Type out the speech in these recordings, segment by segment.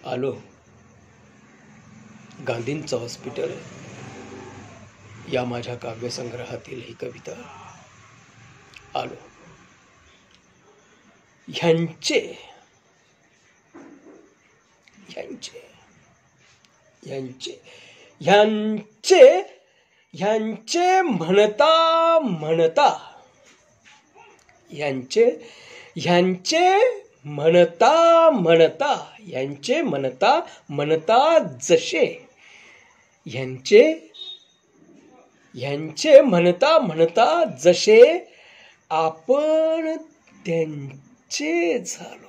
आलो गांधींचं हॉस्पिटल या माझ्या काव्यसंग्रहातील ही कविता. आलो ह्यांचे ह्यांचे ह्यांचे ह्यांचे ह्यांचे म्हणता म्हणता ह्यांचे ह्यांचे म्हणता म्हणता ह्यांचे म्हणता म्हणता जसे ह्यांचे ह्यांचे म्हणता म्हणता जसे आपण त्यांचे झालो.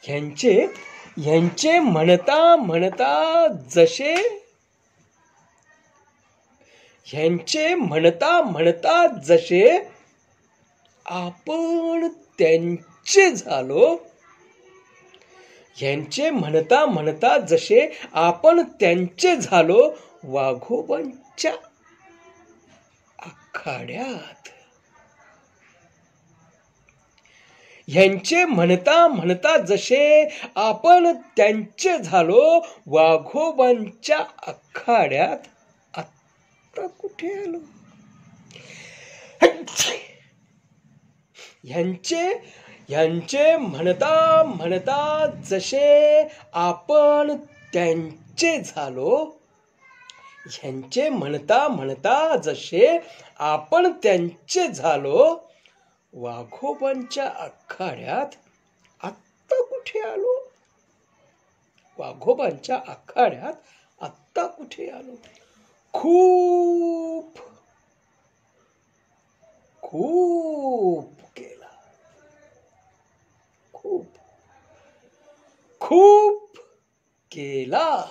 ह्यांचे ह्यांचे म्हणता म्हणता जसे ह्यांचे म्हणता म्हणता जसे आपण त्यांचे झालो. ह्यांचे म्हणता म्हणता जसे आपण त्यांचे झालो. वाघोबांच्या आखाड्यात. ह्यांचे म्हणता म्हणता जसे आपण त्यांचे झालो. वाघोबांच्या आखाड्यात आत्ता कुठे आलो. ह्यांचे ह्यांचे म्हणता म्हणता जसे आपण त्यांचे झालो. ह्यांचे म्हणता म्हणता जसे आपण त्यांचे झालो. वाघोबांच्या आखाड्यात आत्ता कुठे आलो. वाघोबांच्या आखाड्यात आत्ता कुठे आलो. खूप खूप केला. खूप खूप केला.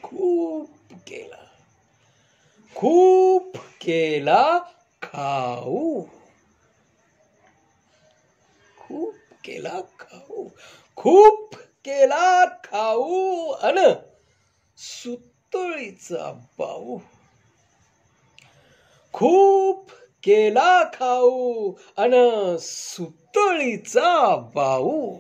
खूप केला. खूप केला खाऊ. खूप केला खाऊ. खूप केला खाऊ अन सुतळीचा बाऊ. खूप केला खाऊ अन सुतळीचा बाऊ.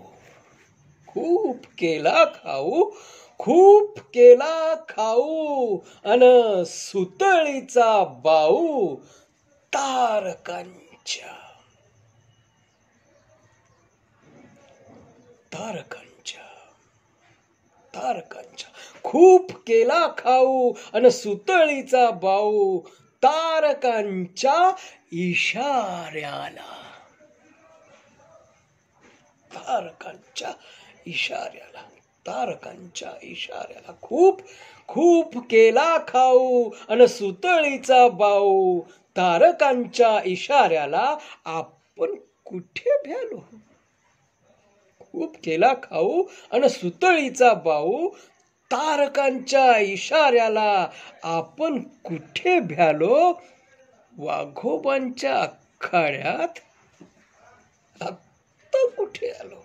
खूप केला खाऊ. खूप केला खाऊ अन सुतळीचा बाऊ. तारकांच्या तारकांच्या तारकांच्या. खूप केला खाऊ अन सुतळीचा बाऊ. तारकांच्या इशाऱ्याला. तारकांच्या इशाऱ्याला. तारकांच्या इशाऱ्याला. खूप खूप केला खाऊ अन सुतळीचा बाऊ. तारकांच्या इशाऱ्याला आपण कुठे भ्यालो. खूप केला खाऊ अन सुतळीचा बाऊ. तारकांच्या इशाऱ्याला आपण कुठे भ्यालो. वाघोबांच्या आखाड्यात आत्ता कुठे आलो.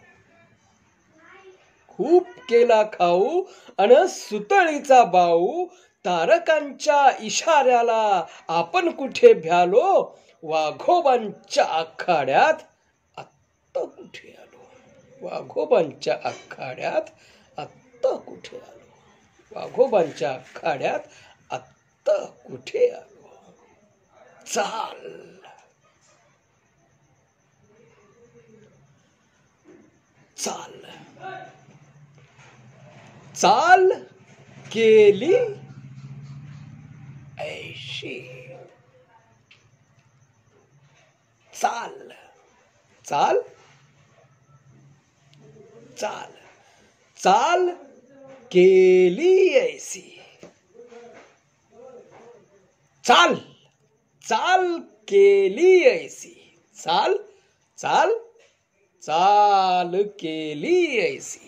खूप केला खाऊ अन सुतळीचा बाऊ. तारकांच्या इशाऱ्याला आपण कुठे भ्यालो. वाघोबांच्या आखाड्यात आत्ता कुठे आलो. वाघोबांच्या आखाड्यात आत्ता कुठे आलो. वाघोबांच्या आखाड्यात आत्ता कुठे आलो. चाल चाल चाल केली ऐशी. चाल चाल चाल चाल केली ऐसी. चाल चाल केली ऐसी. चाल चाल चाल केली ऐसी.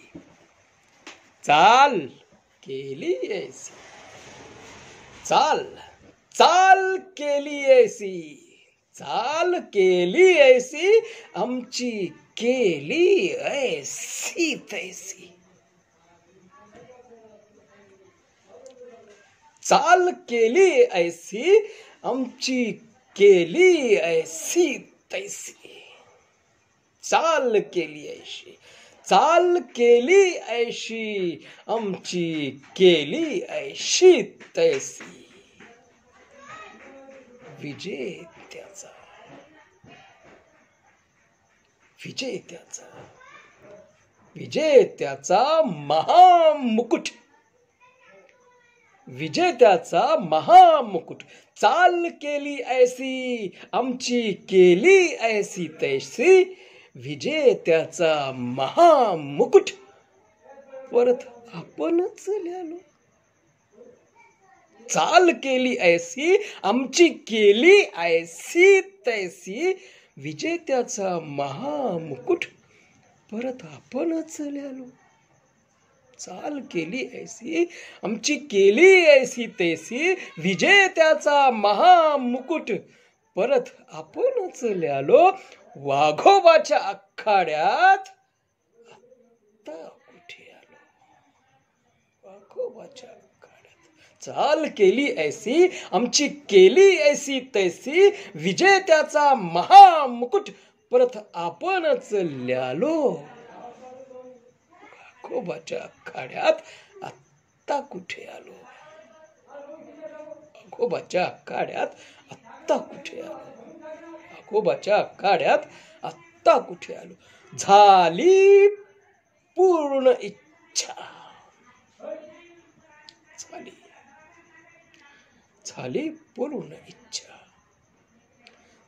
चाल केली ऐसी. चाल चाल केली ऐसी. चाल केली ऐसी. आमची केली ऐसी तैसी. चाल केली ऐसी. आमची केली ऐसी तैसी. चाल केली ऐशी. चाल केली ऐशी आमची केली ऐशी तैसी विजेत्याचा विजेत्याचा विजेत्याचा महामुकुट विजेत्याचा महामुकुट चाल केली ऐसी आमची केली ऐसी तैसी विजेत्याचा महामुकुट परत आपणच लिहिलो चाल केली ऐसी आमची केली ऐसी तैसी विजेत्याचा महामुकुट परत आपणच लिहिलो चाल केली ऐसी आमची केली ऐसी तैसी विजेत्याचा महामुकुट परत आपणच लिहिलो वाघोबाच्या आखाड्यात आता कुठे आलो वाघोबाच्या आखाड्यात चाल केली ऐसी आमची केली ऐसी तैसी विजेत्याचा महामुकुट परत आपणच लिहिलो वाघोबाच्या आखाड्यात आता कुठे आलो वाघोबाच्या आखाड्यात आता कुठे आलो वाघोबाच्या आखाड्यात आता कुठे आलो झाली पूर्ण इच्छा झाली झाली पूर्ण इच्छा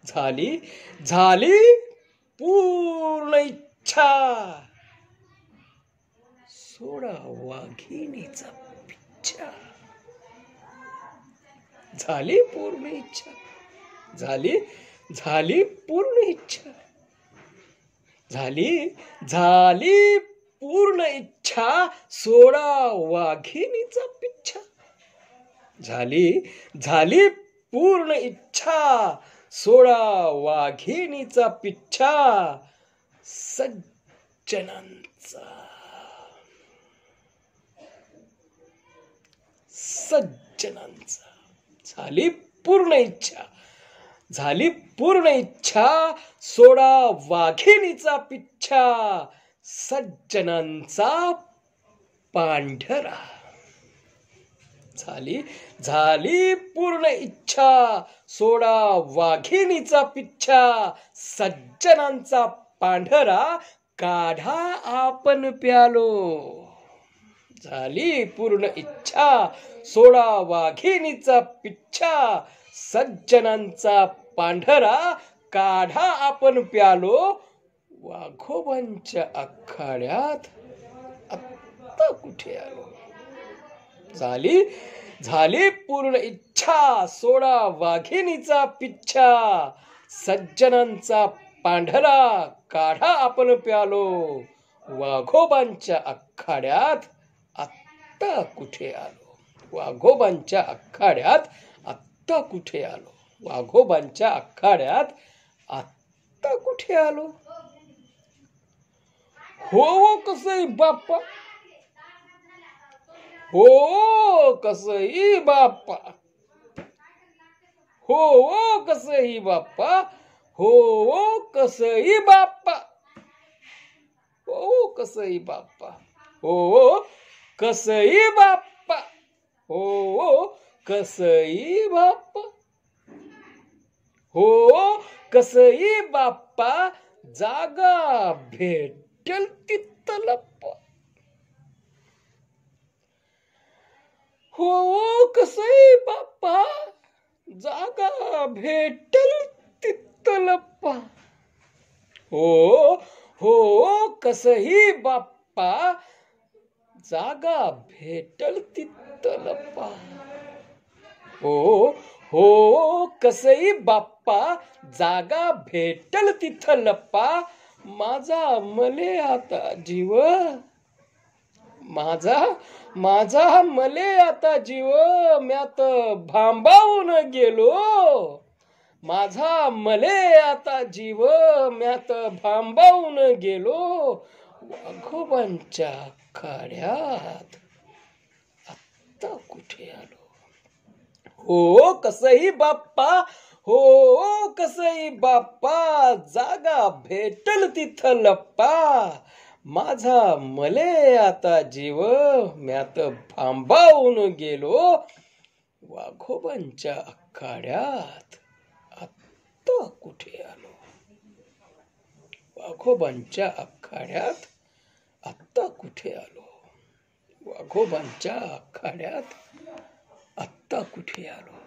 झाली झाली पूर्ण इच्छा सोडा वाघिणीचा पिच्छा झाली पूर्ण इच्छा झाली झाली पूर्ण इच्छा झाली झाली पूर्ण इच्छा सोडा वाघिणीचा पिच्छा झाली झाली पूर्ण इच्छा सोडा वाघिणीचा पिच्छा सज्जनांचा सज्जनांचा झाली पूर्ण इच्छा झाली पूर्ण इच्छा सोडा वाघिणीचा पिच्छा सज्जनांचा पांढरा झाली झाली पूर्ण इच्छा सोडा वाघिणीचा पिच्छा सज्जनांचा पांढरा काढा आपण प्यालो झाली पूर्ण इच्छा सोडा वाघिणीचा पिच्छा सज्जनांचा पांढरा काढा आपण प्यालो वाघोबांच्या आखाड्यात आत्ता कुठे आलो झाली झाली पूर्ण इच्छा सोडा वाघिणीचा पिच्छा सज्जनांचा पांढरा काढा आपण प्यालो वाघोबांच्या आखाड्यात आत्ता कुठे आलो वाघोबांच्या आखाड्यात आत्ता कुठे आलो वाघोबांच्या आखाड्यात आत्ता कुठे आलो हो कसई बाप्पा हो कसई बाप्पा हो कसई बाप्पा हो कसई बाप्पा हो कसई बाप्पा हो कसई बाप्पा हो कसई बाप्पा हो कसई बाप्पा जागा भेटल तिथं लप्पा हो कसई बाप्पा जागा भेटल तिथं लप्पा हो कसई बाप्पा जागा भेटल तिथं लप्पा हो कसई बाप्पा जागा भेटल तिथं लप्पा माझा मले आता जीव माझा मले आता जीव म्यात भांबावून गेलो माझा मले आता जीव म्यात भांबावून गेलो वाघोबांच्या आखाड्यात आत्ता कुठे आलो हो कसई बाप्पा हो कसई बाप्पा जागा भेटल तिथं लप्पा माझा मले आता जीव म्यात भांबावून गेलो वाघोबांच्या आखाड्यात आत्ता कुठे आलो. वाघोबांच्या आखाड्यात आत्ता कुठे आलो. वाघोबांच्या आखाड्यात आत्ता कुठे आलो.